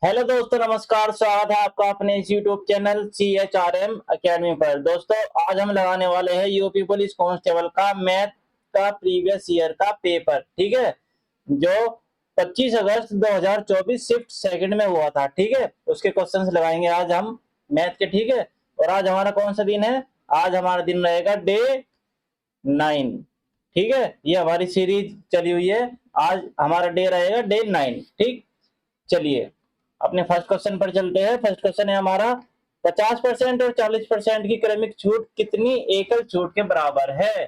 Hello दोस्तों, नमस्कार। स्वागत है आपका अपने इस यूट्यूब चैनल CHRM अकेडमी पर। दोस्तों, आज हम लगाने वाले हैं यूपी पुलिस कांस्टेबल का मैथ का प्रीवियस ईयर का पेपर। ठीक है, जो 25 अगस्त 2024 शिफ्ट सेकंड में हुआ था। ठीक है, उसके क्वेश्चंस लगाएंगे आज हम मैथ के। ठीक है, और आज हमारा कौन सा दिन है? आज हमारा दिन रहेगा डे 9। ठीक है, ये हमारी सीरीज चली हुई है। आज हमारा डे रहेगा डे 9। ठीक, चलिए अपने फर्स्ट क्वेश्चन पर चलते हैं। फर्स्ट क्वेश्चन है हमारा, 50% और 40% की क्रमिक छूट कितनी एकल छूट के बराबर है?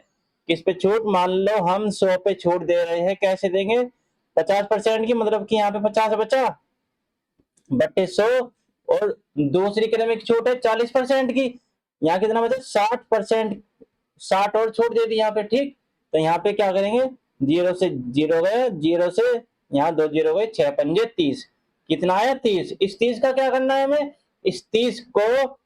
किस पे छूट? मान लो हम 100 पे छूट दे रहे हैं। कैसे देंगे? 50% की मतलब कि यहाँ पे 50 बचा बट्टे 100, और दूसरी क्रमिक छूट है 40% की। यहाँ कितना बचा? 60%। 60 और छूट दे दी यहाँ पे। ठीक, तो यहाँ पे क्या करेंगे? जीरो से जीरो गए, जीरो से यहाँ दो जीरो गए, 6 पंजे 30। कितना आया? 30। इस 30 का क्या करना है हमें? इस 30 को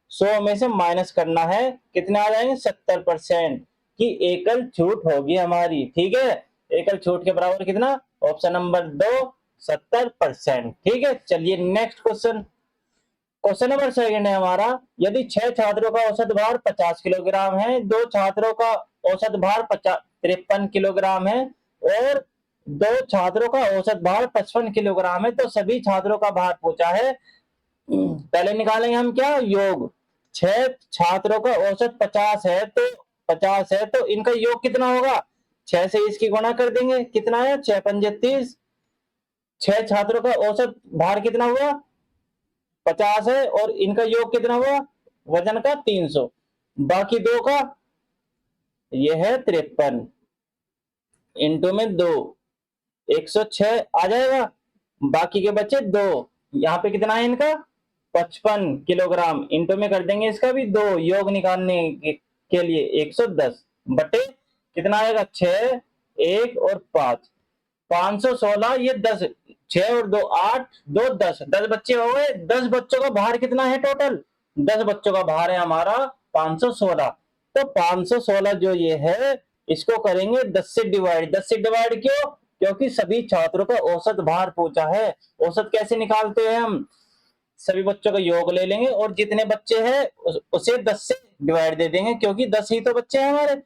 100 में से माइनस करना है। कितने आ जाएंगे? 70% की एकल छूट होगी हमारी। ठीक है, एकल छूट के बराबर कितना? Option number 2, 70%। ठीक है, चलिए next question. Question number second है हमारा, यदि 6 छात्रों का औसत भार 50 किलोग्राम है, 2 छात्रों का औसत भार 53 किलोग्राम है और 2 छात्रों का औसत भार 55 किलोग्राम है, तो सभी छात्रों का भार पूछा है। पहले निकालेंगे हम क्या? योग। 6 छात्रों का औसत 50 है, तो 50 है तो इनका योग कितना होगा? 6 से इसकी गुणा कर देंगे। कितना है? 6 पंजे 30। 6 छात्रों का औसत भार कितना हुआ? 50 है, और इनका योग कितना हुआ? वजन का 300। बाकी दो का ये है 53, इंटू में 2, 106 आ जाएगा। बाकी के बचे 2। यहाँ पे कितना है इनका? 55 किलोग्राम। इंटू में कर देंगे इसका भी 2, योग निकालने के लिए 110 बटे कितना आएगा? 6, 1 और 5, 516। ये 10, 6 और 2 8, 2 10, 10 बच्चे हो गए। 10 बच्चों का भार कितना है टोटल? 10 बच्चों का भार है हमारा 516। तो 516 जो ये है, इसको करेंगे 10 से डिवाइड। 10 से डिवाइड क्यों? क्योंकि सभी छात्रों का औसत भार पूछा है। औसत कैसे निकालते हैं हम? सभी बच्चों का योग ले लेंगे और जितने बच्चे हैं उसे 10 से डिवाइड दे देंगे, क्योंकि 10 ही तो बच्चे हैं हमारे।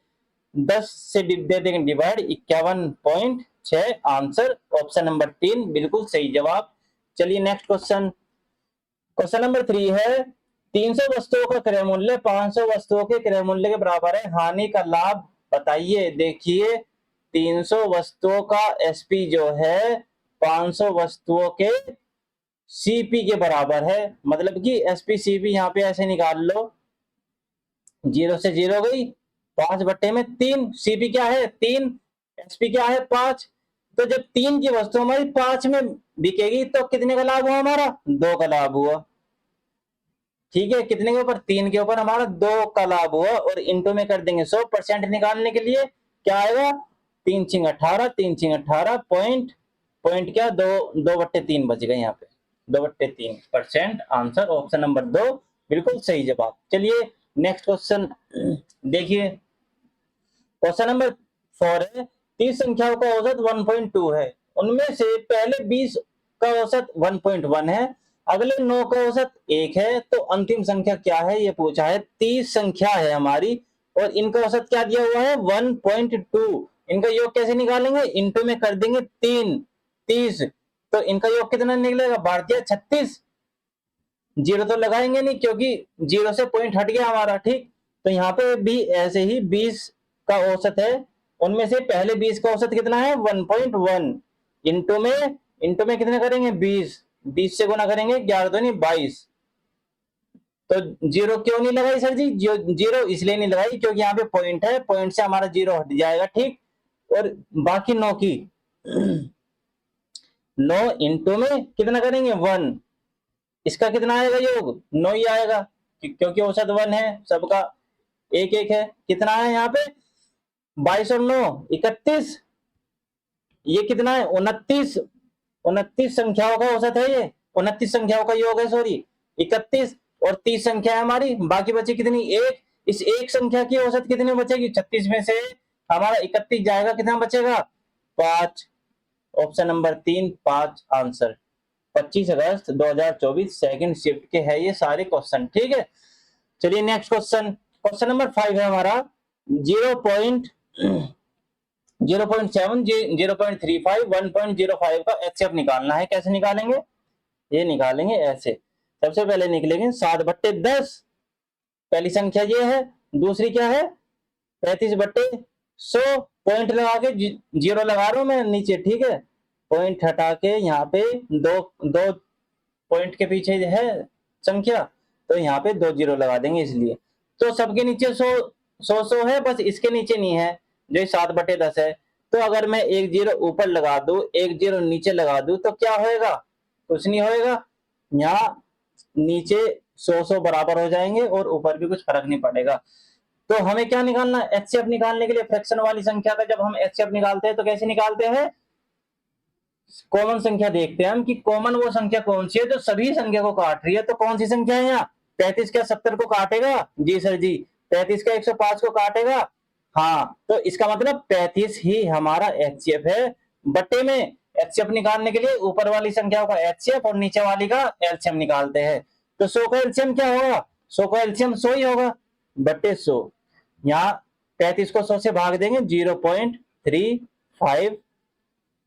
10 से दे देंगे डिवाइड, 51.6 आंसर। ऑप्शन नंबर 3 बिल्कुल सही जवाब। चलिए नेक्स्ट क्वेश्चन। क्वेश्चन नंबर 3 है, 300 वस्तुओं का क्रय मूल्य 500 वस्तुओं के क्रय मूल्य के बराबर है, हानि का लाभ बताइए। देखिए, 300 वस्तुओं का एसपी जो है 500 वस्तुओं के सीपी के बराबर है। मतलब कि एसपी सीपी यहाँ पे ऐसे निकाल लो, जीरो से जीरो गई, 5 बट्टे में 3। सीपी क्या है? 3। एसपी क्या है? 5। तो जब 3 की वस्तु हमारी 5 में बिकेगी तो कितने का लाभ हुआ हमारा? 2 का लाभ हुआ। ठीक है, कितने के ऊपर? 3 के ऊपर हमारा 2 का लाभ हुआ, और इंटू में कर देंगे 100%। निकालने के लिए क्या आएगा? 3 छिंग 18, 3 छिंग 18 पॉइंट, पॉइंट क्या? 2/3 बच गए यहाँ पे। 2/3% आंसर। ऑप्शन नंबर 2 बिल्कुल सही जवाब। चलिए नेक्स्ट क्वेश्चन देखिए। क्वेश्चन नंबर 4 है, 30 संख्याओं का औसत 1.2 है, उनमें से पहले 20 का औसत 1.1 है, अगले 9 का औसत 1 है, तो अंतिम संख्या क्या है? ये पूछा है। 30 संख्या है हमारी और इनका औसत क्या दिया हुआ है? 1.2। इनका योग कैसे निकालेंगे? इंटू में कर देंगे 3, 30। तो इनका योग कितना निकलेगा? भारतीय 36। जीरो तो लगाएंगे नहीं, क्योंकि जीरो से पॉइंट हट गया हमारा। ठीक, तो यहाँ पे भी ऐसे ही 20 का औसत है, उनमें से पहले 20 का औसत कितना है? 1.1। इंटू में कितने करेंगे? 20। 20 से गुना करेंगे, 11 दूनी 22। तो जीरो क्यों नहीं लगाई सर जी? जीरो इसलिए नहीं लगाई क्योंकि यहाँ पे पॉइंट है, पॉइंट से हमारा जीरो हट जाएगा। ठीक, और बाकी 9 की 9 इंटू में कितना करेंगे? 1। इसका कितना आएगा योग? 9 ही आएगा, क्योंकि औसत 1 है सबका, एक एक है। कितना है यहाँ पे? 22 और 9 31। ये कितना है? 29। 29 संख्याओं का औसत है ये, 29 संख्याओं का योग है, सॉरी। 31 और 30 संख्या है हमारी, बाकी बची कितनी? एक। इस एक संख्या की औसत कितनी बचेगी? 36 में से हमारा 31 जाएगा, कितना बचेगा? 5। Option number 3 5 answer. 25 अगस्त 2024 सेकंड शिफ्ट के है ये सारे क्वेश्चन, ठीक है। चलिए नेक्स्ट क्वेश्चन, क्वेश्चन नंबर 5 है हमारा 0.7 0.35 1.05 का एचसीएफ निकालना है। कैसे निकालेंगे? ये निकालेंगे ऐसे, सबसे पहले निकलेंगे 7/10, पहली संख्या ये है, दूसरी क्या है 35/100, पॉइंट लगा के जीरो लगा रहा हूं मैं नीचे, ठीक है, पॉइंट हटा के यहाँ पे दो दो पॉइंट के पीछे है संख्या, तो यहाँ पे 2 जीरो लगा देंगे इसलिए। तो सबके नीचे 100 है, बस इसके नीचे नहीं है जो 7/10 है। तो अगर मैं एक जीरो ऊपर लगा दूं, एक जीरो नीचे लगा दूं, तो क्या होएगा? कुछ नहीं होएगा, यहाँ नीचे 100 बराबर हो जाएंगे और ऊपर भी कुछ फर्क नहीं पड़ेगा। तो हमें क्या निकालना है? एचसीएफ निकालने के लिए फ्रैक्शन वाली संख्या का जब हम एचसीएफ निकालते हैं तो कैसे निकालते हैं? कॉमन संख्या देखते हैं हम कि कॉमन वो संख्या कौन सी है जो सभी संख्या को काट रही है। तो कौन सी संख्या है यहाँ? 35 क्या 70 को काटेगा? जी सर जी। 35 का 105 को काटेगा? हाँ, तो इसका मतलब 35 ही हमारा एचसीएफ है। बट्टे में एचसीएफ निकालने के लिए ऊपर वाली संख्याओं का एचसीएफ और नीचे वाली का एलसीएम निकालते हैं। तो 100 का एलसीएम क्या होगा? 100 का एलसीएम 100 ही होगा, बट्टे 100। यहाँ 35 को 100 से भाग देंगे 0.35,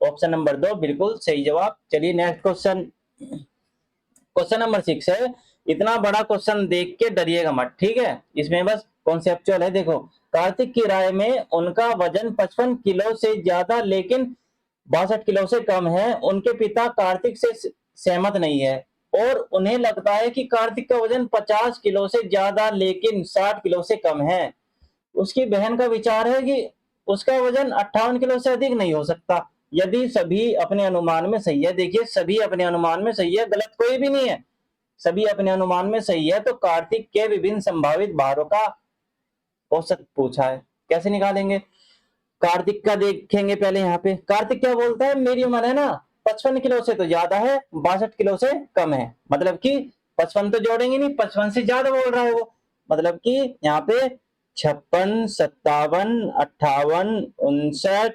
ऑप्शन नंबर 2 बिल्कुल सही जवाब। चलिए नेक्स्ट क्वेश्चन, क्वेश्चन नंबर 6 है। इतना बड़ा क्वेश्चन देख के डरिएगा मत, ठीक है, इसमें बस कॉन्सेप्चुअल है। देखो, कार्तिक की राय में उनका वजन 55 किलो से ज्यादा लेकिन 62 किलो से कम है। उनके पिता कार्तिक से सहमत नहीं है और उन्हें लगता है कि कार्तिक का वजन 50 किलो से ज्यादा लेकिन 60 किलो से कम है। उसकी बहन का विचार है कि उसका वजन 58 किलो से अधिक नहीं हो सकता। यदि सभी अपने अनुमान में सही है, देखिए सभी अपने अनुमान में सही है, गलत कोई भी नहीं है, सभी अपने अनुमान में सही है, तो कार्तिक के विभिन्न संभावित भारों का औसत पूछा है। कैसे निकालेंगे? कार्तिक का देखेंगे पहले। यहाँ पे कार्तिक क्या बोलता है? मेरी उम्र है ना 55 किलो से तो ज्यादा है, 62 किलो से कम है। मतलब कि 55 तो जोड़ेंगे नहीं, 55 से ज्यादा बोल रहा है वो। मतलब कि यहाँ पे 56, 57, 58, 59,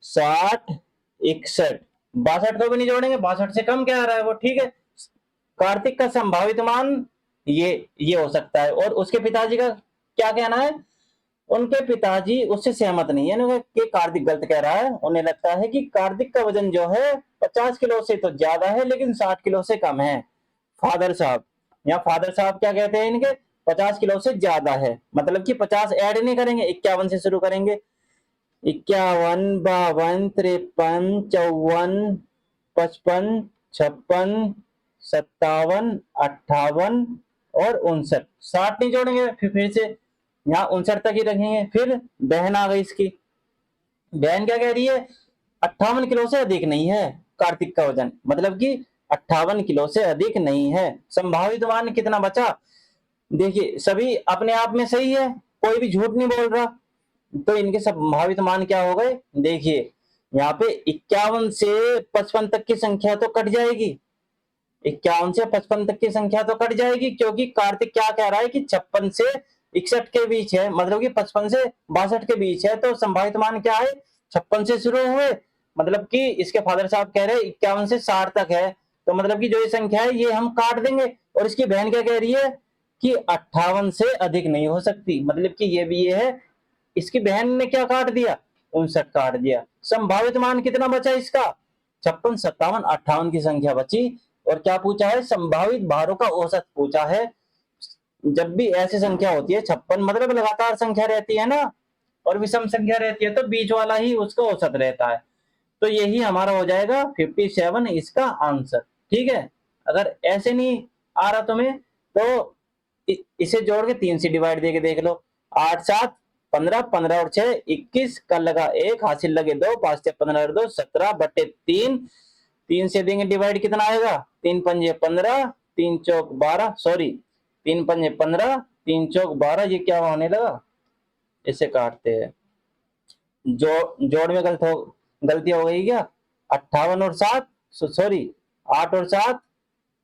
60, 61, 62 को भी नहीं जोड़ेंगे, 62 से कम क्या आ रहा है वो, ठीक है। कार्तिक का संभावित मान ये हो सकता है। और उसके पिताजी का क्या कहना है? उनके पिताजी उससे सहमत नहीं है कि कार्तिक गलत कह रहा है। उन्हें लगता है कि कार्तिक का वजन जो है 50 किलो से तो ज्यादा है लेकिन 60 किलो से कम है। फादर साहब, यहाँ फादर साहब क्या कहते हैं इनके? 50 किलो से ज्यादा है, मतलब कि 50 ऐड नहीं करेंगे, 51 से शुरू करेंगे। 51, 52, 53, 54, 55, 56, 57, 58 और 59, 60 नहीं जोड़ेंगे। फिर से यहाँ 59 तक ही रखेंगे। फिर बहन आ गई इसकी, बहन क्या कह रही है? 58 किलो से अधिक नहीं है कार्तिक का वजन, मतलब कि 58 किलो से अधिक नहीं है। संभावित मान कितना बचा? देखिए सभी अपने आप में सही है, कोई भी झूठ नहीं बोल रहा, तो इनके संभावित मान क्या हो गए? देखिए यहाँ पे 51 से 55 तक की संख्या तो कट जाएगी, 51 से 55 तक की संख्या तो कट जाएगी, क्योंकि कार्तिक क्या कह रहा है कि 56 से 61 के बीच है, मतलब कि 55 से 62 के बीच है। तो संभावित मान क्या है? 56 से शुरू हुए, मतलब कि इसके फादर साहब कह रहे हैं 51 से 60 तक है, तो मतलब कि जो ये संख्या है ये हम काट देंगे। और इसकी बहन क्या कह रही है? कि 58 से अधिक नहीं हो सकती, मतलब कि ये भी ये है। इसकी बहन ने क्या काट दिया? 59 काट दिया। संभावित मान कितना बचा इसका? 56, 57, 58 की संख्या बची। और क्या पूछा है? संभावित भारों का औसत पूछा है। जब भी ऐसी संख्या होती है 56, मतलब लगातार संख्या रहती है ना, और विषम संख्या रहती है, तो बीच वाला ही उसका औसत रहता है। तो यही हमारा हो जाएगा 57 इसका आंसर, ठीक है। अगर ऐसे नहीं आ रहा तुम्हें तो इसे जोड़ के 3 से डिवाइड देके देख लो। 8, 7, 15, 15 और 6 21, कल लगा 1, हासिल लगे 2, 5 से 15 और 2 17/3। 3 से देंगे डिवाइड, कितना आएगा? 3 पंजे 15, 3 चौक 12, सॉरी 3 पंजे 15, 3 चौक 12, ये क्या होने लगा? इसे काटते हैं, जोड़ में गलती हो गई क्या? 58 और 7, सॉरी 8 और 7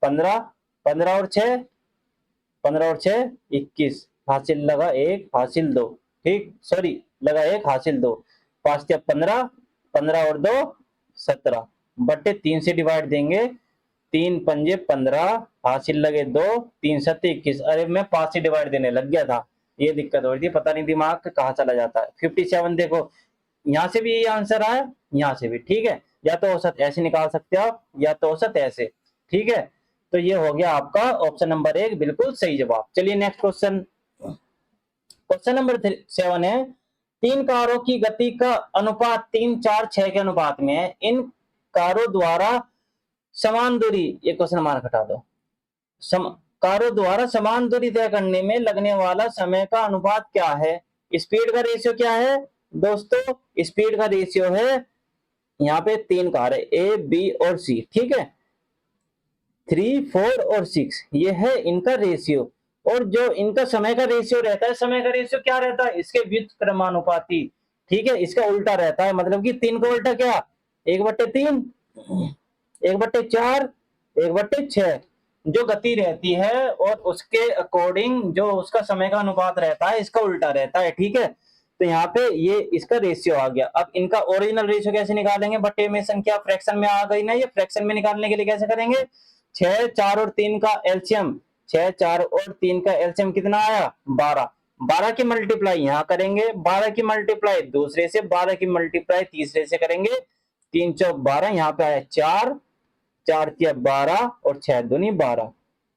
15, 15 और 6 15 और 6 21, हासिल लगा 1, हासिल 2, ठीक, सॉरी लगा 1, हासिल 2, 5 से 15, 15 और 2 17/3 से डिवाइड देंगे 3 पंजे 15, हासिल लगे 2, 3 सत्ते 21। अरे मैं 5 से डिवाइड देने लग गया था, ये दिक्कत हो रही थी, पता नहीं दिमाग कहाँ चला जाता है। 57 देखो, यहाँ से भी यही आंसर आया, यहाँ से भी, ठीक है। या तो औसत ऐसे निकाल सकते हो आप, या तो औसत ऐसे, ठीक है। तो ये हो गया आपका ऑप्शन नंबर 1 बिल्कुल सही जवाब। चलिए नेक्स्ट क्वेश्चन, क्वेश्चन नंबर 7 है, 3 कारों की गति का अनुपात 3, 4, 6 के अनुपात में है। इन कारों द्वारा समान दूरी, ये क्वेश्चन मार्क हटा दो, कारों द्वारा समान दूरी तय करने में लगने वाला समय का अनुपात क्या है? स्पीड का रेशियो क्या है दोस्तों? स्पीड का रेशियो है, यहाँ पे 3 कार है, ए बी और सी, ठीक है, 3, 4 और 6, ये है इनका रेशियो। और जो इनका समय का रेशियो रहता है, समय का रेशियो क्या रहता है? इसके व्युत्क्रमानुपाती, ठीक है, इसका उल्टा रहता है। मतलब कि 3 का उल्टा क्या? 1/3, 1/4, 1/6। जो गति रहती है और उसके अकॉर्डिंग जो उसका समय का अनुपात रहता है, इसका उल्टा रहता है, ठीक है। तो यहाँ पे ये इसका रेशियो आ गया। अब इनका ओरिजिनल रेशियो कैसे निकालेंगे? बटे में संख्या फ्रैक्शन में आ गई ना, ये फ्रैक्शन में निकालने के लिए कैसे करेंगे? 6, 4 और 3 का एलसीएम, 6, 4 और 3 का एलसीएम कितना आया? 12। 12 की मल्टीप्लाई यहाँ करेंगे, 12 की मल्टीप्लाई दूसरे से, 12 की मल्टीप्लाई तीसरे से करेंगे, 3 चौक 12, यहाँ पे आया 4, 4 तिया 12 और 6 दूनी 12,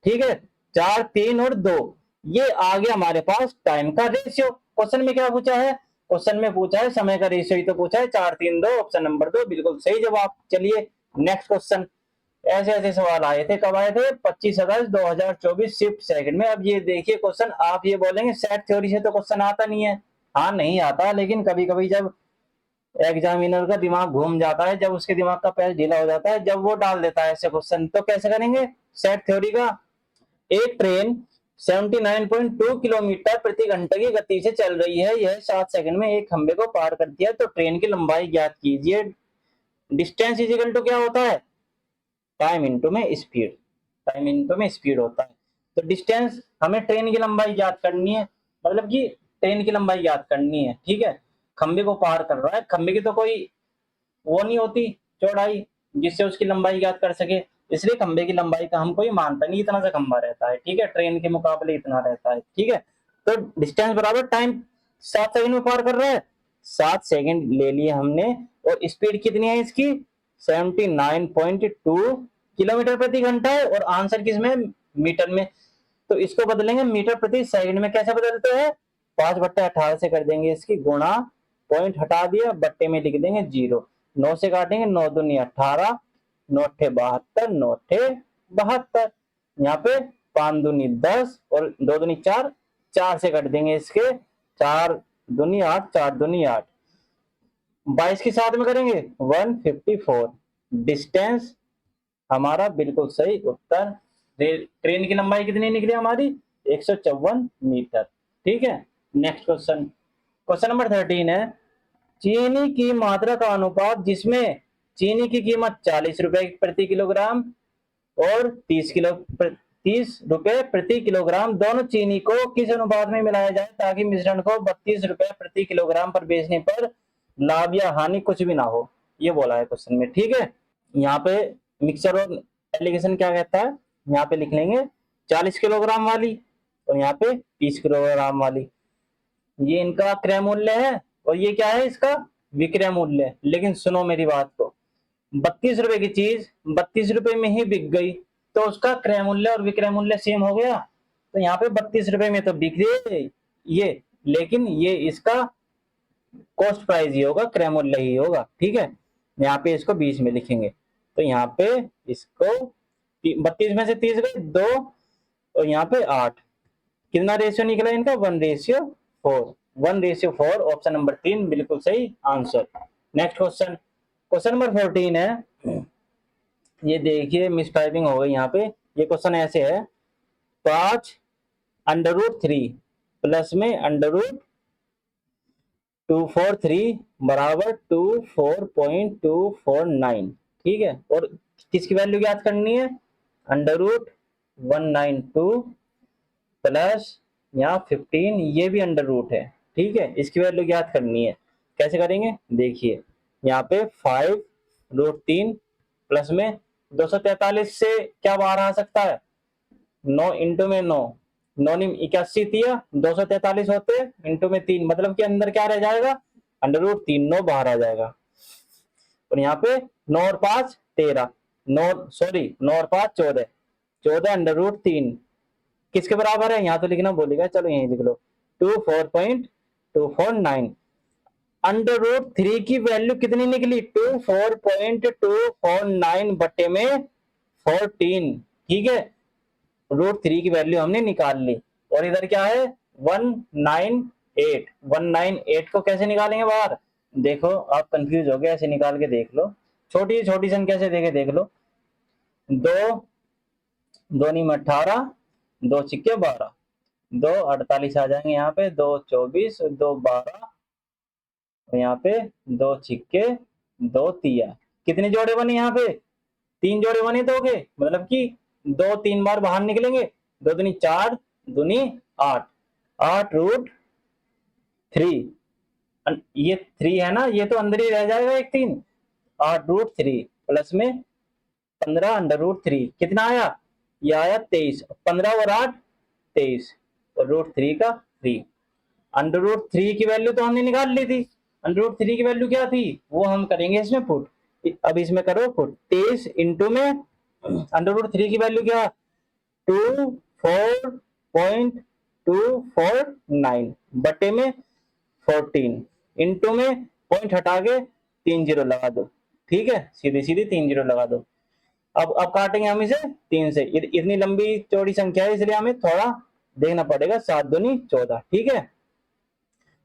ठीक है। 4, 3 और 2, ये आ गया हमारे पास टाइम का रेशियो। क्वेश्चन में क्या पूछा है? क्वेश्चन में पूछा है समय का रेशियो ही तो पूछा है। 4, 3, 2, ऑप्शन नंबर 2 बिल्कुल सही जवाब। चलिए नेक्स्ट क्वेश्चन। ऐसे ऐसे सवाल आए थे, कब आए थे? 25 अगस्त 2024 शिफ्ट सेकंड में। अब ये देखिए क्वेश्चन, आप ये बोलेंगे सेट थ्योरी से तो क्वेश्चन आता नहीं है। हाँ नहीं आता, लेकिन कभी कभी जब एग्जामिनर का दिमाग घूम जाता है, जब उसके दिमाग का पैर ढीला हो जाता है, जब वो डाल देता है ऐसे क्वेश्चन, तो कैसे करेंगे सेट थ्योरी का? एक ट्रेन 79.2 किलोमीटर प्रति घंटे की गति से चल रही है। यह 7 सेकंड में एक खंबे को पार करती है, तो ट्रेन की लंबाई ज्ञात कीजिए। डिस्टेंस इज इक्वल टू क्या होता है? टाइम इनटू में स्पीड, टाइम इनटू में स्पीड होता है। तो डिस्टेंस, हमें ट्रेन की लंबाई ज्ञात करनी है, मतलब कि ट्रेन की लंबाई ज्ञात करनी है, ठीक है। खंबे को पार कर रहा है, खंबे की तो कोई वो नहीं होती चौड़ाई जिससे उसकी लंबाई ज्ञात कर सके, इसलिए खंबे की लंबाई का हम कोई मानता नहीं, इतना सा खंबा रहता है, ठीक है, ट्रेन के मुकाबले इतना रहता है, ठीक है। तो डिस्टेंस बराबर टाइम, 7 सेकंड में पार कर रहा है, 7 सेकंड ले लिए हमने। और स्पीड कितनी है इसकी? 79.2 किलोमीटर प्रति घंटा है, और आंसर किस में? मीटर में। तो इसको बदलेंगे मीटर प्रति सेकंड में। कैसे बदलते हैं? 5/18 से कर देंगे इसकी गुणा, पॉइंट हटा दिया, बट्टे में लिख देंगे 0, 9 से काटेंगे, 9 दूनी 18, 9 अट्ठे 72, 9 अट्ठे 72, यहाँ पे 5 दूनी 10 और 2 दूनी 4, 4 से कट देंगे इसके, 4 दूनी 8, 4 दूनी 8, 22 के साथ में करेंगे 154। डिस्टेंस हमारा बिल्कुल सही उत्तर। ट्रेन की लंबाई कितनी निकली हमारी? 154 मीटर, ठीक है। नेक्स्ट क्वेश्चन, क्वेश्चन नंबर 13 है, चीनी की मात्रा का अनुपात जिसमें चीनी की कीमत 40 रुपए प्रति किलोग्राम और 30 रुपए प्रति किलोग्राम, दोनों चीनी को किस अनुपात में मिलाया जाए ताकि मिश्रण को 32 रुपए प्रति किलोग्राम पर बेचने पर लाभ या हानि कुछ भी ना हो, ये बोला है क्वेश्चन में, ठीक है। यहाँ पे मिक्सर और एप्लीकेशन क्या कहता है, यहाँ पे लिख लेंगे 40 किलोग्राम वाली और यहाँ पे 30 किलोग्राम वाली, ये इनका क्रय मूल्य है और ये क्या है इसका? विक्रय मूल्य। लेकिन सुनो मेरी बात को, 32 रुपए की चीज 32 रुपए में ही बिक गई तो उसका क्रय मूल्य और विक्रय मूल्य सेम हो गया। तो यहाँ पे 32 रुपए में तो बिक गई ये, लेकिन ये इसका कॉस्ट प्राइस ही होगा, क्रय मूल्य ही होगा, ठीक है। यहाँ पे इसको 20 में लिखेंगे, तो यहाँ पे इसको 32 में से 30 गए 2 और यहाँ पे 8, कितना रेशियो निकला इनका? 1:4, 1:4, ऑप्शन नंबर 3 बिल्कुल सही answer. Next question, question number 14 है, ये देखिए मिस टाइपिंग हो गई यहाँ पे। ये क्वेश्चन ऐसे है, 5√3 प्लस में √243 बराबर 24.249, ठीक है। और किसकी वैल्यू ज्ञात करनी है? √192 प्लस यहाँ 15, ये भी अंडर रूट है, ठीक है, इसकी वैल्यू ज्ञात करनी है। कैसे करेंगे देखिए, यहाँ पे 5√3 प्लस में 243 से क्या बाहर आ सकता है? 9 इंटू में 9, 9 नी 81 दिया, 243 होते इंटू में 3, मतलब कि अंदर क्या रह जाएगा? √3, 9 बाहर आ जाएगा। और यहाँ पे 9 और 5 13, 9 और 5 14, 14 √3 किसके बराबर है? यहाँ तो लिखना भूलेगा, चलो यहीं लिख लो 24.249। √3 की वैल्यू कितनी निकली? 24.249 बटे में 14, ठीक है। √3 की वैल्यू हमने निकाल ली। और इधर क्या है? 198। 198 को कैसे निकालेंगे बाहर? देखो आप कंफ्यूज हो गए, ऐसे निकाल के देख लो, छोटी छोटी संख्या से देखे देख लो। 2 2 नीम 18, 2 छिक्के 12, 2 48 आ जाएंगे यहाँ पे, 2 24, 2 12, यहाँ पे 2 छिक्के 2 तिया। कितने जोड़े बने यहाँ पे? 3 जोड़े बने दो के, मतलब कि 2 3 बार बाहर निकलेंगे, 2 दूनी 4, दूनी 8, 8√3। ये 3 है ना, ये तो अंदर ही रह जाएगा एक 3, 8√3 प्लस में 15 √3 कितना आया? ये आया 23, 15 और 8 23, और √3 का 3। √3 की वैल्यू तो हमने निकाल ली थी। √3 की वैल्यू क्या थी वो हम करेंगे इसमें पुट। अब इसमें करो पुट, 23 इंटू में √3 की वैल्यू क्या? 24.249 बटे में 14, इंटू में पॉइंट हटा के 3 जीरो लगा दो, ठीक है, सीधी सीधी 3 जीरो लगा दो। अब काटेंगे हम इसे 3 से, इतनी लंबी चौड़ी संख्या है इसलिए हमें थोड़ा देखना पड़ेगा। 7 दूनी 14, ठीक है,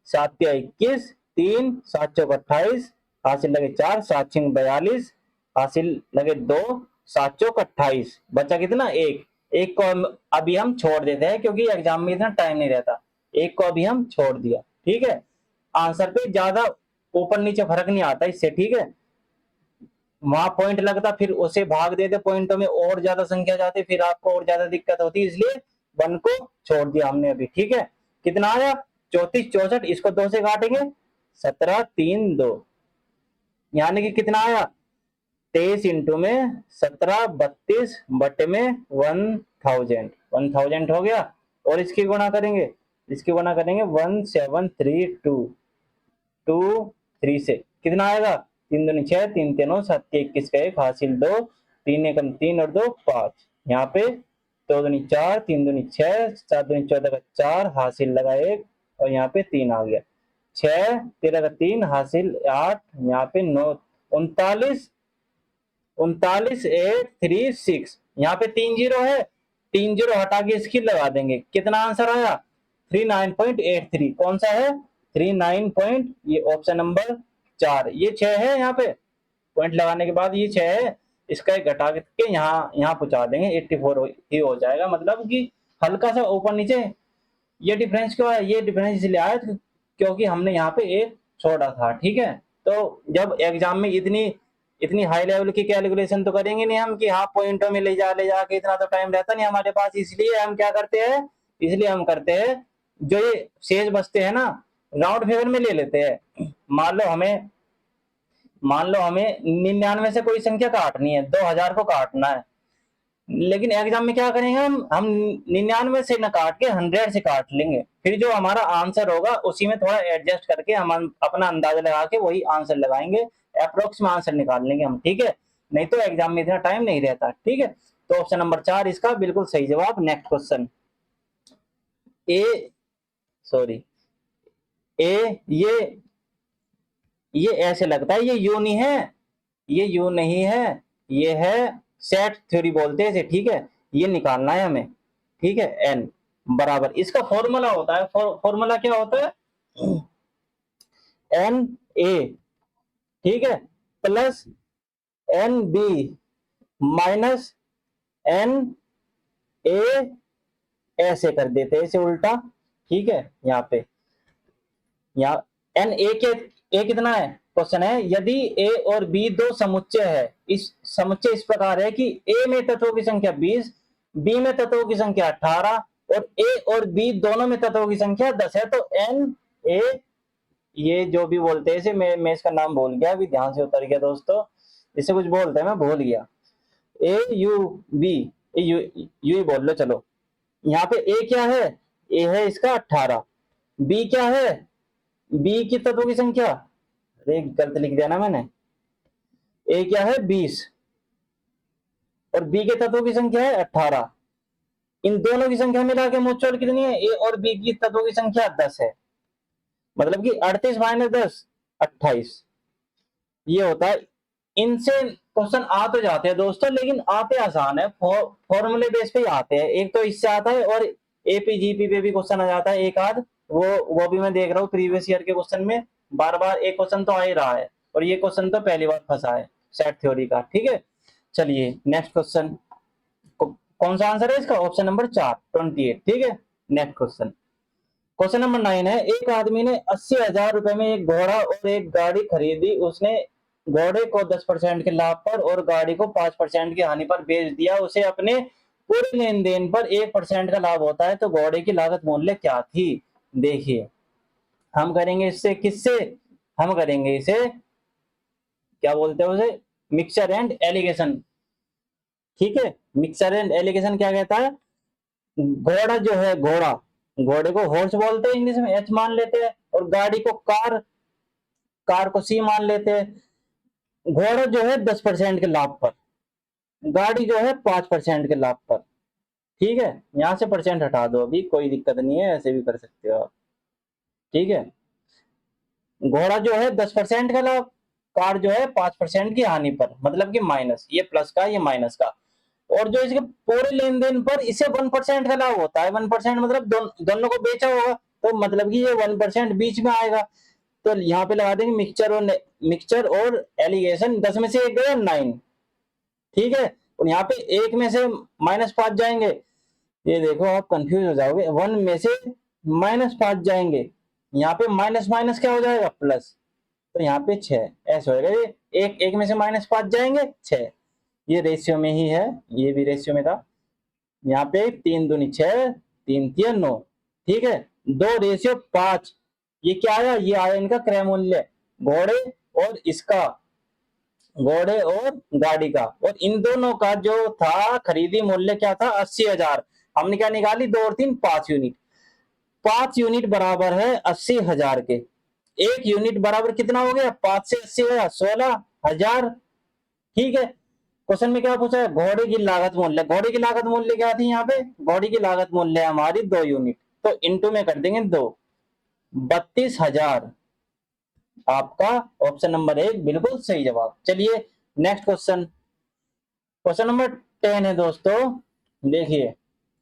7 तिया 21, 3 7 चौक 28, हासिल लगे 4, 7 छिंग 42, हासिल लगे 2, 7 चौक 28, बचा कितना? 1। एक को अभी हम छोड़ देते हैं क्योंकि एग्जाम में इतना टाइम नहीं रहता, एक को अभी हम छोड़ दिया, ठीक है। आंसर पे ज्यादा ऊपर नीचे फर्क नहीं आता इससे, ठीक है। वहां पॉइंट लगता फिर उसे भाग देते पॉइंटों में, और ज्यादा संख्या जाती फिर आपको और ज्यादा दिक्कत होती, इसलिए 1 को छोड़ दिया हमने अभी, ठीक है। कितना आया? 34 64, इसको 2 से काटेंगे 17 3 2, यानी कि कितना आया? 23 इंटू में 17 32 बटे में 1000 हो गया। और इसकी गुणा करेंगे, 1732 से कितना आएगा? 3 दूनी 6, 3 तीनों 7 21 का 1, हासिल 2, 3 एकम 3 और 2 5, यहाँ पे 2 दूनी 4, 3 दूनी 6, 7 दूनी 14 का 4, हासिल लगा 1, और यहाँ पे 3 आ गया, 6 13 का 3, हासिल 8, यहाँ पे 9 39 836, यहाँ पे 3 जीरो है, 3 जीरो हटा के इसकी लगा देंगे, कितना आंसर आया? 39.83। कौन सा है? 39 ये ऑप्शन नंबर 4, ये 6 है, यहाँ पे पॉइंट लगाने के बाद ये 6 है, इसका एक घटा के यहाँ पहुंचा देंगे, 84 ही हो जाएगा, मतलब कि हल्का सा ऊपर नीचे। ये डिफरेंस क्यों है? ये डिफरेंस इसलिए आया क्योंकि हमने यहाँ पे एक छोड़ा था, ठीक है। तो जब एग्जाम में इतनी इतनी हाई लेवल की कैलकुलेशन तो करेंगे नहीं हम कि हाँ पॉइंटों में ले जा के, इतना तो टाइम रहता नहीं हमारे पास, इसलिए हम क्या करते हैं, इसलिए हम करते हैं जो ये शेष बचते हैं ना, राउंड फिगर में ले लेते हैं। मान लो हमें 99 से कोई संख्या काटनी है, 2000 को काटना है, लेकिन एग्जाम में क्या करेंगे हम 99 से न काट के 100 से काट लेंगे, फिर जो हमारा आंसर होगा उसी में थोड़ा एडजस्ट करके हम अपना अंदाजा लगा के वही आंसर लगाएंगे, अप्रोक्स में आंसर निकाल लेंगे हम, ठीक है। नहीं तो एग्जाम में इतना टाइम नहीं रहता, ठीक है। तो ऑप्शन नंबर 4 इसका बिल्कुल सही जवाब। नेक्स्ट क्वेश्चन, ए सॉरी ए ये ऐसे लगता है, ये यू नहीं है, ये यू नहीं है, ये है सेट थ्योरी बोलते हैं इसे, ठीक है। ये निकालना है हमें, ठीक है। एन बराबर इसका फॉर्मूला होता है, फॉर्मूला क्या होता है? एन ए, ठीक है, plus N B minus N A, ऐसे कर देते हैं इसे उल्टा, ठीक है। यहाँ पे यहाँ एन ए कितना है? क्वेश्चन है यदि ए और बी दो समुच्चय है, इस समुच्चय इस प्रकार है कि ए में तत्वों की संख्या 20, बी में तत्वों की संख्या 18 और ए और बी दोनों में तत्वों की संख्या 10 है, तो एन ए, ये जो भी बोलते हैं इसे, मैं इसका नाम भूल गया, अभी ध्यान से उतर गया दोस्तों, इसे कुछ बोलते हैं मैं भूल गया, ए यू बी, यू यू ही बोल लो चलो। यहाँ पे ए क्या है, ए है इसका 18, बी क्या है, बी की तत्वों की संख्या, अरे गलत लिख दिया ना मैंने, ए क्या है 20 और बी के तत्वों की संख्या है 18। इन दोनों की संख्या मिला के म्यूचुअल कितनी है, ए और बी की तत्वों की संख्या 10 है, मतलब कि 38 माइनस 10 28, ये होता है। इनसे क्वेश्चन आ तो जाते हैं दोस्तों, लेकिन आते आसान है, फॉर्मूले बेस पे ही आते हैं। एक तो इससे आता है और एपी जीपी पे भी क्वेश्चन आ जाता है एक आध, वो भी मैं देख रहा हूँ प्रीवियस ईयर के क्वेश्चन में बार बार एक क्वेश्चन तो आ ही रहा है, और ये क्वेश्चन तो पहली बार फंसा है सेट थ्योरी का। ठीक है, चलिए नेक्स्ट क्वेश्चन, कौन सा आंसर है इसका, ऑप्शन नंबर 4 28। ठीक है, नेक्स्ट क्वेश्चन, क्वेश्चन नंबर 9 है, एक आदमी ने 80,000 रुपए में एक घोड़ा और एक गाड़ी खरीदी, उसने घोड़े को 10% के लाभ पर और गाड़ी को 5% की हानि पर बेच दिया, उसे अपने पूरे लेन देन पर 1% का लाभ होता है, तो घोड़े की लागत मूल्य क्या थी। देखिए हम करेंगे इससे किससे, हम करेंगे इसे क्या बोलते हैं उसे, मिक्सचर एंड एलिगेशन। ठीक है, मिक्सचर एंड एलिगेशन क्या कहता है, घोड़ा जो है, घोड़ा, घोड़े को हॉर्स बोलते हैं इंग्लिश में, एच मान लेते हैं, और गाड़ी को कार, कार को सी मान लेते हैं। घोड़ा जो है 10% के लाभ पर, गाड़ी जो है 5% के लाभ पर। ठीक है, यहां से परसेंट हटा दो, अभी कोई दिक्कत नहीं है, ऐसे भी कर सकते हो आप। ठीक है, घोड़ा जो है 10% का लाभ, कार जो है 5% की हानि पर, मतलब कि माइनस, ये प्लस का ये माइनस का, और जो इसके पूरे लेन देन पर इसे 1% का लाभ होता है। 1% मतलब दोनों को बेचा होगा, तो मतलब कि ये 1% बीच में आएगा। तो यहाँ पे लगा देंगे मिक्सचर और एलिगेशन, 10 में से एक गया 9। ठीक है, और यहाँ पे एक में से -5 जाएंगे, ये देखो आप कंफ्यूज हो जाओगे, 1 में से -5 जाएंगे, यहाँ पे माइनस माइनस क्या हो जाएगा प्लस, तो यहाँ पे 6 ऐसा होएगा। ये एक एक में से -5 जाएंगे 6, ये रेशियो में ही है, ये भी रेशियो में था। यहाँ पे 3 दूनी 6, 3 तिया 9। ठीक है, 2:5, ये क्या आया, ये आया इनका क्रय मूल्य, घोड़े और इसका, घोड़े और गाड़ी का, और इन दोनों का जो था खरीदी मूल्य क्या था 80,000। हमने क्या निकाली, 2 और 3 5 यूनिट, 5 यूनिट बराबर है 80,000 के। एक यूनिट बराबर कितना हो गया, 5 से 80 गया 16,000। ठीक है, क्वेश्चन में क्या पूछा है, घोड़े की लागत मूल्य, घोड़े की लागत मूल्य क्या थी, यहाँ पे घोड़े की लागत मूल्य हमारी 2 यूनिट, तो इंटू में कर देंगे 2, 32,000। आपका ऑप्शन नंबर 1 बिल्कुल सही जवाब। चलिए नेक्स्ट क्वेश्चन, क्वेश्चन नंबर 10 है दोस्तों। देखिए,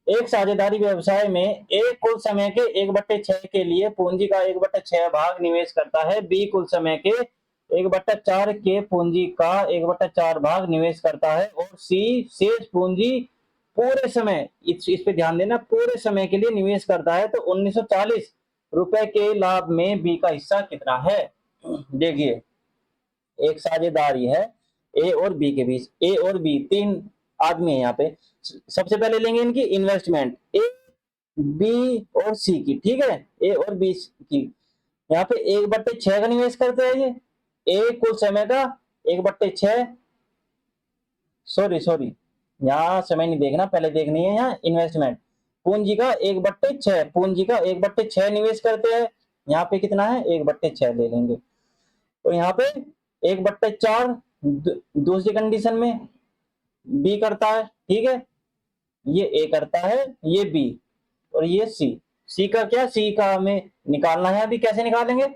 एक साझेदारी व्यवसाय में एक कुल समय के 1/6 के लिए पूंजी का 1/6 भाग निवेश करता है, बी कुल समय के 1/4 के पूंजी का 1/4 भाग निवेश करता है, और सी शेष पूंजी पूरे समय, इस पे ध्यान देना, पूरे समय के लिए निवेश करता है, तो 1940 रुपए के लाभ में बी का हिस्सा कितना है। देखिए एक साझेदारी है ए और बी के बीच, ए और बी 3 आदमी है यहाँ पे। सबसे पहले लेंगे इनकी इन्वेस्टमेंट, ए बी और सी की। ठीक है, ए और बी की, यहाँ पे 1/6 का निवेश करते हैं ये, ए कुल समय का 1/6, सॉरी यहाँ समय नहीं देखना, पहले देखनी है यहाँ इन्वेस्टमेंट, पूंजी का 1/6, पूंजी का 1/6 निवेश करते हैं, यहाँ पे कितना है 1/6 ले लेंगे, तो यहाँ पे 1/4 दूसरी कंडीशन में बी करता है। ठीक है, ये ए करता है, ये बी, और ये सी, सी का क्या, सी का हमें निकालना है, अभी कैसे निकालेंगे,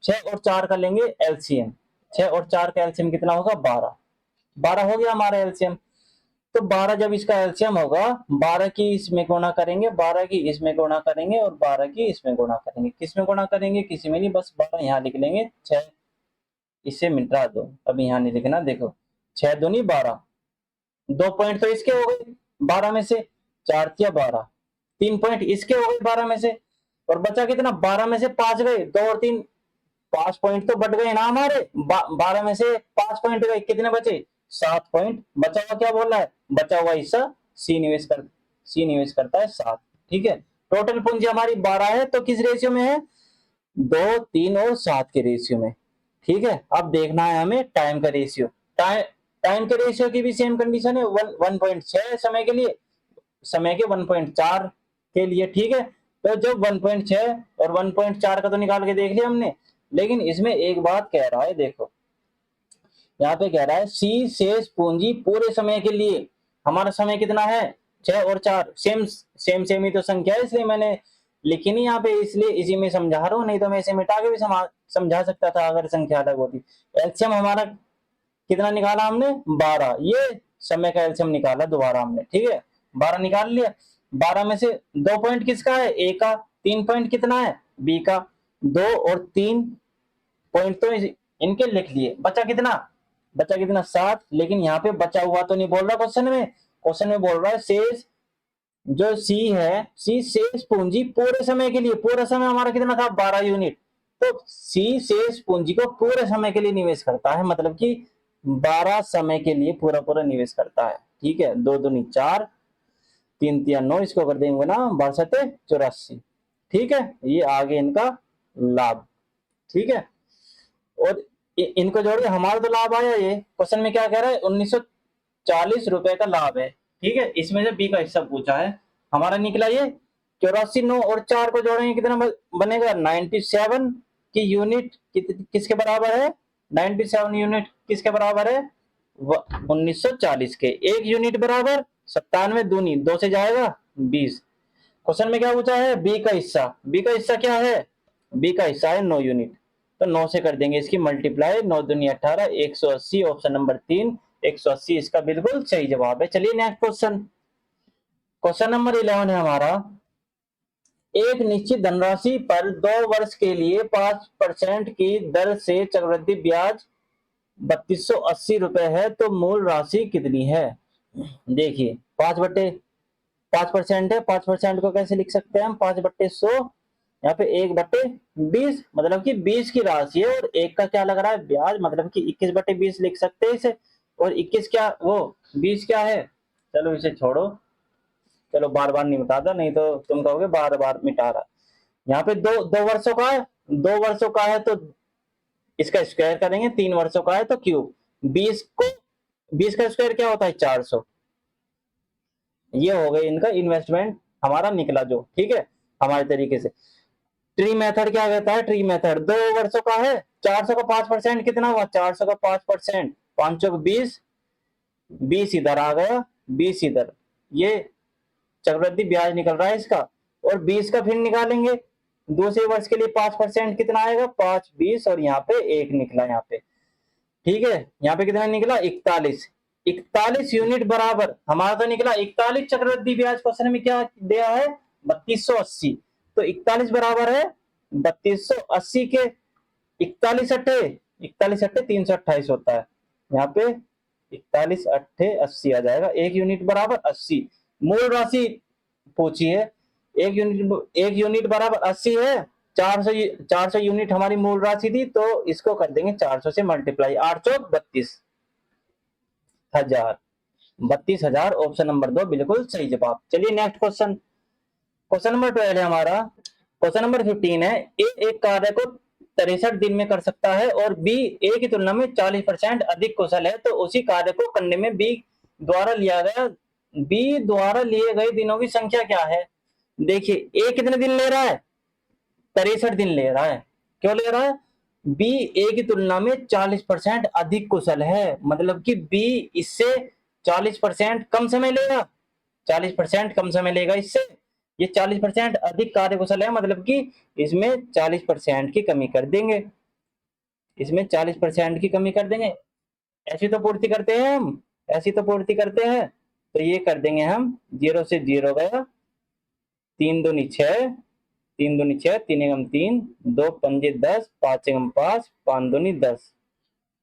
6 और 4 का लेंगे एलसीएम, 6 और 4 का एलसीएम कितना होगा 12, 12 हो गया हमारा एलसीएम। तो 12 जब इसका एलसीएम होगा, 12 की इसमें गुणा करेंगे, 12 की इसमें गुणा करेंगे, और 12 की इसमें गुणा करेंगे, किसमें गुणा करेंगे, किसी में नहीं, बस 12 यहाँ लिख लेंगे, 6 इसे मिटा दो, अभी यहाँ नहीं लिखना, देखो 6 दूनी 12, 2 पॉइंट तो इसके हो गए 12 में से, 4 तिया 12, 3 पॉइंट इसके हो गए 12 में से, और बचा कितना, 12 में से 5 गए, 2 और 3 5 पॉइंट तो बढ़ गए ना हमारे, 12 में से 5 पॉइंट गए, कितने बचे 7 पॉइंट, बचा हुआ क्या बोल रहा है, बचा हुआ हिस्सा सी निवेश करता है 7। ठीक है, टोटल पूंजी हमारी 12 है, तो किस रेशियो में है, 2, 3 और 7 के रेशियो में। ठीक है, अब देखना है हमें टाइम का रेशियो, टाइम टाइम के रेशियो की भी सेम कंडीशन है, 1.6 समय के लिए, समय के 1.4 के लिए, ठीक है। तो जब 1.6 और 1.4 का तो निकाल के देख लिया हमने, लेकिन इसमें एक बात कह रहा है, देखो यहाँ पे कह रहा है सी शेष पूंजी पूरे समय के लिए। हमारा समय कितना है, 6 और 4, सेम सेम सेम ही तो संख्या है, इसलिए मैंने लिखी नहीं यहाँ पे, इसलिए इसी में समझा रहा हूँ, नहीं तो मैं इसे मिटा के भी समझा सकता था अगर संख्या अलग होती। एलसीएम हमारा कितना निकाला हमने, 12, ये समय का एलसीएम निकाला दोबारा हमने, ठीक है, 12 निकाल लिया। 12 में से 2 पॉइंट किसका है, ए का, 3 पॉइंट कितना है, बी का, 2 और 3 पॉइंट तो इनके लिख लिए, बचा कितना, बचा कितना, 7। लेकिन यहाँ पे बचा हुआ तो नहीं बोल रहा क्वेश्चन में, क्वेश्चन में बोल रहा है शेष, जो सी है, सी शेष पूंजी पूरे समय के लिए, पूरा समय हमारा कितना था, 12 यूनिट। तो सी शेष पूंजी को पूरे समय के लिए निवेश करता है, मतलब कि 12 समय के लिए पूरा पूरा निवेश करता है, ठीक है। 2 दूनी 4, 3 तिया 9, इसको कर देंगे ना 62 84, ठीक है। ये आगे इनका लाभ, ठीक है। और इनको जोड़ के हमारा तो लाभ आया, ये क्वेश्चन में क्या कह रहा है, 1940 रुपए का लाभ है, ठीक है। इसमें से बी का हिस्सा पूछा है, हमारा निकला ये 84, 9 और 4 को जोड़ेंगे कितना बनेगा, 97 की यूनिट किसके बराबर है, 97 यूनिट किसके बराबर है, 1940 के। एक यूनिट बराबर 97 दूनी 2 से जाएगा 20। क्वेश्चन में क्या पूछा है, बी का हिस्सा, बी का हिस्सा क्या है, बी का हिस्सा है 9 यूनिट, तो 9 से कर देंगे इसकी मल्टीप्लाई, 9 दूनी 18, 180, ऑप्शन नंबर 3 180 इसका बिल्कुल सही जवाब है। चलिए नेक्स्ट क्वेश्चन, क्वेश्चन नंबर 11 है हमारा, एक निश्चित धनराशि पर 2 वर्ष के लिए 5% की दर से चक्रवृद्धि ब्याज 3280 रुपए है, तो मूल राशि कितनी है। देखिए 5% है, 5% को कैसे लिख सकते हैं हम, 5/100, यहाँ पे 1/20, मतलब कि 20 की राशि है, और एक का क्या लग रहा है, ब्याज, मतलब कि 21/20 लिख सकते हैं इसे। और 21 क्या, वो 20 क्या है, चलो इसे छोड़ो, चलो बार बार नहीं बताता, नहीं तो तुम कहोगे बार बार मिटा रहा। यहाँ पे दो दो वर्षों का है, 2 वर्षों का है तो इसका स्क्वायर करेंगे, 3 वर्षों का है तो क्यूब, 20 का स्क्वायर क्या होता है, 400। ये हो गई इनका इन्वेस्टमेंट हमारा निकला जो, ठीक है, हमारे तरीके से। ट्री मेथड क्या कहता है, ट्री मेथड 2 वर्षों का है, 400 का 5% कितना हुआ, 400 का 5%, 5 20, 20 इधर आ गया, 20 इधर, ये चक्रवृद्धि ब्याज निकल रहा है इसका। और 20 का फिर निकालेंगे, दूसरे वर्ष के लिए 5% कितना आएगा, 5 20, और यहाँ पे 1 निकला यहाँ पे, ठीक है। यहाँ पे कितना निकला, 41, 41 यूनिट बराबर हमारा तो निकला 41 चक्रवृद्धि ब्याज, क्वेश्चन में क्या दिया है, 3280, तो 41 बराबर है 3280 के, 41 अट्ठे 328 होता है, यहाँ पे 41 अट्ठे 80 आ जाएगा, 1 यूनिट बराबर 80। मूल राशि पूछी है, 1 यूनिट बराबर 80 है, 400 यूनिट हमारी मूल राशि थी, तो इसको कर देंगे 400 से मल्टीप्लाई, 8 चौक 32,000, 32,000 ऑप्शन नंबर 2 बिल्कुल सही जवाब। चलिए नेक्स्ट क्वेश्चन, क्वेश्चन नंबर 12 है हमारा, क्वेश्चन नंबर 15 है, ए एक कार्य को 63 दिन में कर सकता है और बी ए की तुलना में 40% अधिक कुशल है, तो उसी कार्य को करने में बी द्वारा लिए गए दिनों की संख्या क्या है। देखिए ए कितने दिन ले रहा है, 63 दिन ले रहा है, क्यों ले रहा है, बी ए की तुलना में 40% अधिक कुशल है, मतलब कि बी इससे 40% कम समय लेगा, 40% कम समय लेगा इससे, ये 40% अधिक कार्य कुशल है, मतलब कि इसमें 40% की कमी कर देंगे, इसमें 40% की कमी कर देंगे। ऐसी तो पूर्ति करते हैं हम, ऐसी तो पूर्ति करते हैं, तो ये कर देंगे हम, 0 से 0 गया, 3 दूनी 6, 3 दूनी 6, 3 एकम 3, 2 पंजे 10, 5 एकम 5, 5 दूनी 10,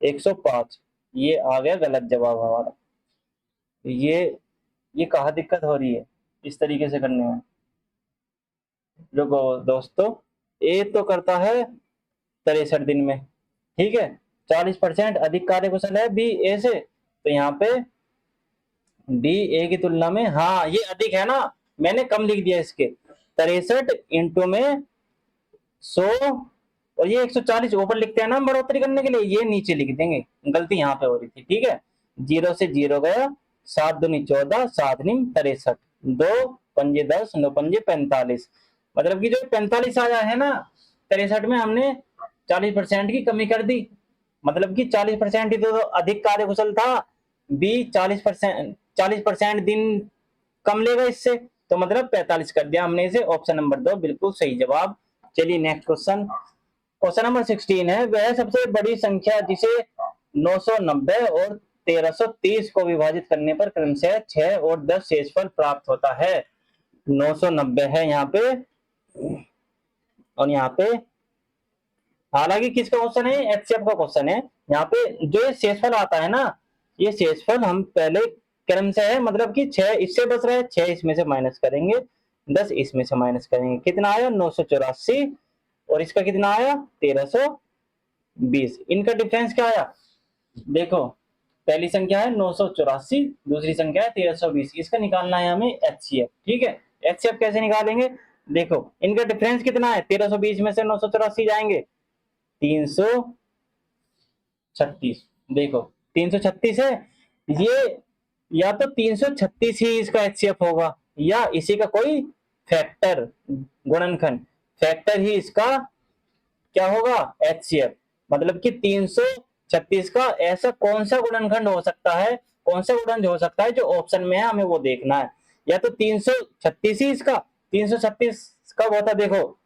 105, ये आ गया गलत जवाब हमारा। ये कहाँ दिक्कत हो रही है इस तरीके से करने में, रुको दोस्तों, ए तो करता है 63 दिन में, ठीक है, 40% अधिक कार्य कुशल है बी ए से, तो यहाँ पे डी ए की तुलना में, हाँ ये अधिक है ना, मैंने कम लिख दिया इसके, 63 इंटू में 100, और ये 140 ऊपर लिखते हैं ना बढ़ोतरी करने के लिए, ये नीचे लिख देंगे, गलती यहाँ पे हो रही थी, ठीक है, जीरो से जीरो गया, 7 दूनी 14, 7 नीम 63, 2 पंजे 10, 9 पंजे 45। मतलब कि जो 45 आया है ना 63 में, हमने 40% की कमी कर दी। मतलब कि 40% ही तो अधिक कार्य कुशल था, बी 40% दिन कम लेगा इससे, तो मतलब 45 कर दिया हमने इसे। ऑप्शन नंबर 2 बिल्कुल सही जवाब। चलिए नेक्स्ट क्वेश्चन, क्वेश्चन नंबर 16 है, वह सबसे बड़ी संख्या जिसे 990 और 1330 को विभाजित करने पर क्रमशः 6 और 10 शेषफल प्राप्त होता है। 990 है यहाँ पे, और यहाँ पे हालांकि किसका क्वेश्चन है, एचसीएफ का क्वेश्चन है। यहाँ पे जो ये शेषफल आता है ना, ये शेषफल हम पहले क्रम से है, मतलब कि 6 इससे बच रहा है, 6 इसमें से माइनस करेंगे, 10 इसमें से माइनस करेंगे, कितना आया 984, और इसका कितना आया 1320। इनका डिफरेंस क्या आया, देखो पहली संख्या है 984, दूसरी संख्या है 1320, इसका निकालना है हमें एचसीएफ। ठीक है, एचसीएफ कैसे निकालेंगे, देखो इनका डिफरेंस कितना है, 1320 में से 984 जाएंगे, 336। देखो 336 है ये, या तो 336 ही इसका एचसीएफ होगा, या इसी का कोई फैक्टर, गुणनखंड फैक्टर ही इसका क्या होगा एचसीएफ। मतलब कि 336 का ऐसा कौन सा गुणनखंड हो सकता है, कौन सा गुणन हो सकता है जो ऑप्शन में है, हमें वो देखना है। या तो 336 ही इसका, 336 कब होता देखो,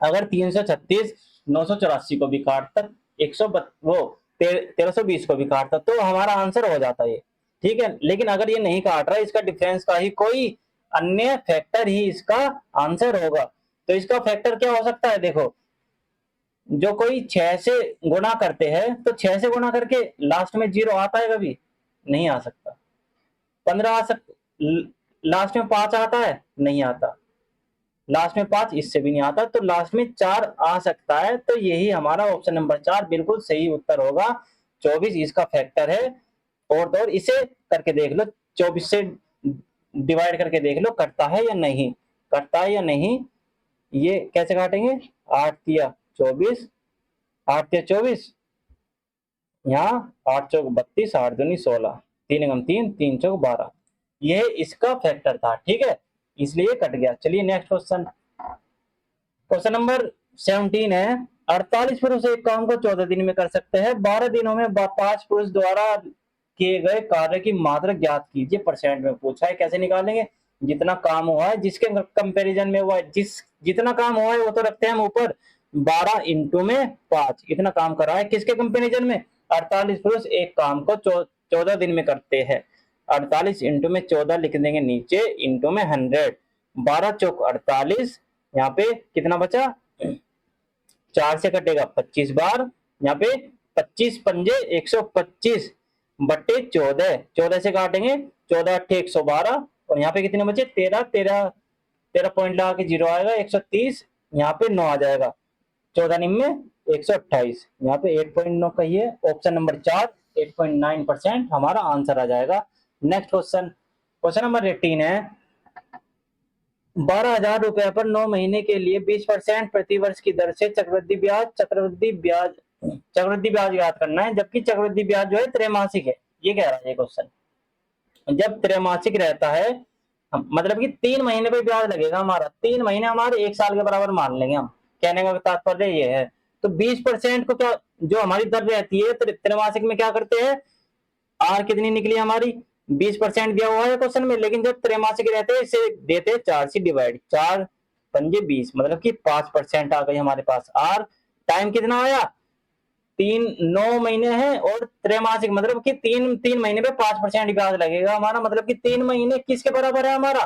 अगर 336 984 को भी काटता, 1320 को भी काटता, तो हमारा आंसर हो जाता है। ठीक है, लेकिन अगर ये नहीं काट रहा, इसका डिफरेंस का ही कोई अन्य फैक्टर ही इसका आंसर होगा। तो इसका फैक्टर क्या हो सकता है, देखो जो कोई 6 से गुणा करते हैं, तो 6 से गुणा करके लास्ट में 0 आता है, कभी नहीं आ सकता। 15 आ सकता, लास्ट में 5 आता है, नहीं आता। लास्ट में 5 इससे भी नहीं आता, तो लास्ट में 4 आ सकता है। तो यही हमारा ऑप्शन नंबर 4 बिल्कुल सही उत्तर होगा। 24 इसका फैक्टर है। और तो और इसे करके देख लो, 24 से डिवाइड करके देख लो कटता है या नहीं, कटता है या नहीं। ये कैसे काटेंगे, 8 तिया 24, 8 तिया 24, यहाँ 8 चौक 32, 8 दूनी 16, 3 गम 3, 3 चौक 12, ये इसका फैक्टर था। ठीक है, इसलिए कट गया। चलिए नेक्स्ट क्वेश्चन, क्वेश्चन नंबर 17 है, 48 पुरुष एक काम को 14 दिन में कर सकते हैं, 12 दिनों में 5 पुरुष द्वारा किए गए कार्य की मात्रा ज्ञात कीजिए। परसेंट में पूछा है, कैसे निकालेंगे, जितना काम हुआ है जिसके कंपैरिजन में हुआ है, जितना काम हुआ है वो तो रखते हैं हम ऊपर, 12 इंटू में 5, इतना काम करा है किसके कंपैरिजन में, 48 पुरुष एक काम को 14 दिन में करते हैं। 48 इंटू में 14 लिख देंगे नीचे, इंटू में 100, 12 चौक 48, यहाँ पे कितना बचा, 4 से कटेगा 25 बार, यहाँ पे 25 पंजे 125 बट्टे 14, 14 से काटेंगे, 14 अट्ठे 112, और यहाँ पे कितने बचे 13, 13 पॉइंट लगा के 0 आएगा 130, यहाँ पे 9 आ जाएगा, 14 निम में 128, यहाँ पे 8.9 कहिए, ऑप्शन नंबर 4 8.9% हमारा आंसर आ जाएगा। नेक्स्ट क्वेश्चन, क्वेश्चन नंबर 18 है, 12,000 रुपए पर 9 महीने के लिए 20% प्रति वर्ष की दर से चक्रवृद्धि ब्याज याद करना है, जबकि चक्रवृद्धि ब्याज जो है त्रैमासिक है। ये कह रहा है ये क्वेश्चन, जब त्रैमासिक रहता है, मतलब कि 3 महीने पे ब्याज लगेगा हमारा, 3 महीने हमारे 1 साल के बराबर मान लेंगे हम, कहने का तात्पर्य ये है। तो 20% को क्या, जो हमारी दर रहती है त्रैमासिक में, क्या करते हैं, आर कितनी निकली हमारी 20% दिया हुआ है क्वेश्चन में, लेकिन जब त्रैमासिक रहते हैं इसे देते हैं 4 से डिवाइड, 4 पंजे 20, मतलब कि 5% आ गई हमारे पास आर। टाइम कितना आया, 9 महीने है, और त्रैमासिक मतलब कि 3 महीने पे 5% ब्याज लगेगा हमारा, मतलब कि 3 महीने किसके बराबर है हमारा,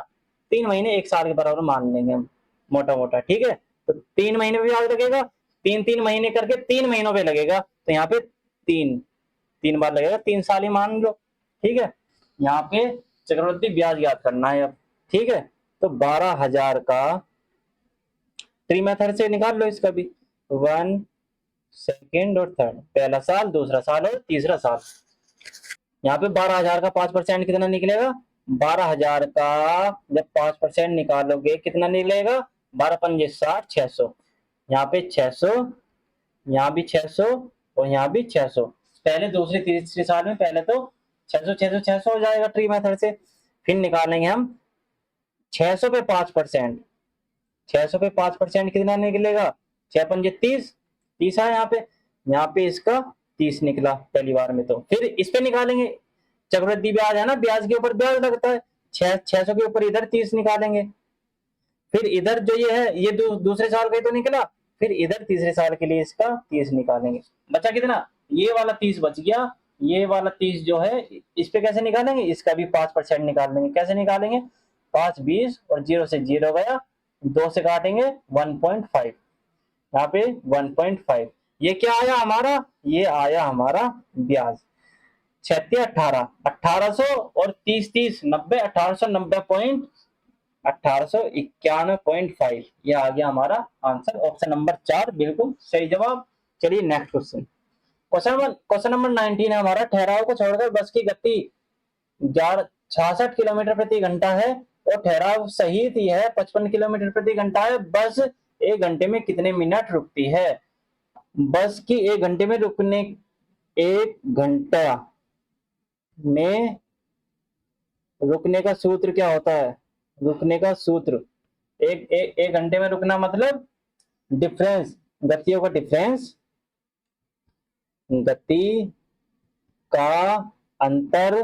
3 महीने 1 साल के बराबर मान लेंगे हम मोटा मोटा। ठीक है, तो 3 महीने पे ब्याज लगेगा, 3 महीने करके 3 महीनों पे लगेगा, तो यहाँ पे 3 बार लगेगा, 3 साल ही मान लो। ठीक है, यहाँ पे चक्रवृद्धि ब्याज याद करना है अब। ठीक है, तो 12,000 का ट्री मेथड से निकाल लो इसका भी, 1 सेकेंड और थर्ड, पहला साल, दूसरा साल और तीसरा साल। यहाँ पे 12,000 का 5% कितना निकलेगा, 12,000 का जब 5% निकालोगे कितना निकलेगा, 12 पंजे 60, 600, यहाँ पे 600, यहाँ भी 600, और यहाँ भी 600, पहले दूसरे तीसरे साल में पहले तो 600 हो जाएगा ट्री मेथड से, फिर निकालेंगे हम 600 पे 5%, 600 पे 5% कितना निकलेगा, 6 पंजे 30, 30 आया यहाँ पे इसका 30 निकला पहली बार में। तो फिर इस पे निकालेंगे, चक्रवृद्धि ब्याज है ना, ब्याज के ऊपर ब्याज लगता है, 600 के ऊपर इधर 30 निकालेंगे, फिर इधर जो ये है ये दूसरे साल का ही तो निकला, फिर इधर तीसरे साल के लिए इसका 30 निकालेंगे, बचा कितना, ये वाला 30 बच गया। ये वाला 30 जो है इस पे कैसे निकालेंगे, इसका भी 5% निकाल लेंगे। कैसे निकालेंगे, 5 20 और 0 से 0 गया, 2 से काटेंगे 1.5, यहाँ पे 1.5, ये क्या आया हमारा, ये आया हमारा ब्याज। 36 18 1800 और 30 30 90 1891.5, ये आ गया हमारा आंसर, ऑप्शन नंबर 4 बिल्कुल सही जवाब। चलिए नेक्स्ट क्वेश्चन, क्वेश्चन नंबर 19 है हमारा। ठहराव को छोड़कर बस की गति 66 किलोमीटर प्रति घंटा है और ठहराव सहित यह 55 किलोमीटर प्रति घंटा है। बस 1 घंटे में कितने मिनट रुकती है। बस की 1 घंटे में रुकने, 1 घंटा में रुकने का सूत्र क्या होता है, रुकने का सूत्र, एक घंटे में रुकना मतलब डिफरेंस, गतियों का डिफरेंस, गति का अंतर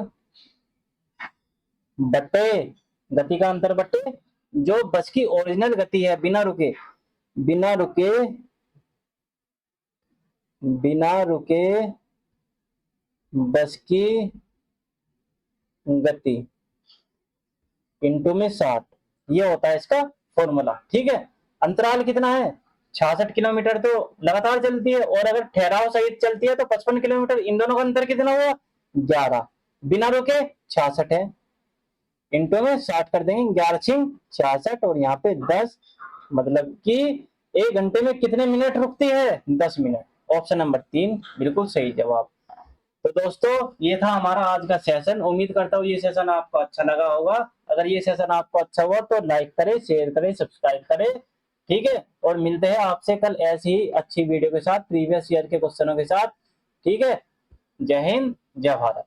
बटे, गति का अंतर बटे जो बस की ओरिजिनल गति है बिना रुके, बिना रुके बस की गति इंटू में 60, ये होता है इसका फॉर्मूला। ठीक है, अंतराल कितना है, 66 किलोमीटर तो लगातार चलती है, और अगर ठहराव सहित चलती है तो 55 किलोमीटर, इन दोनों का अंतर कितना हुआ 11, बिना रुके 66 है, इंटू में 60 कर देंगे, 11 6 66 और यहाँ पे 10, मतलब कि 1 घंटे में कितने मिनट रुकती है, 10 मिनट। ऑप्शन नंबर 3 बिल्कुल सही जवाब। तो दोस्तों ये था हमारा आज का सेशन, उम्मीद करता हूँ ये सेशन आपको अच्छा लगा होगा। अगर ये सेशन आपको अच्छा हुआ तो लाइक करें, शेयर करें, सब्सक्राइब करें। ठीक है, और मिलते हैं आपसे कल ऐसी ही अच्छी वीडियो के साथ, प्रीवियस ईयर के क्वेश्चनों के साथ। ठीक है, जय हिंद, जय भारत।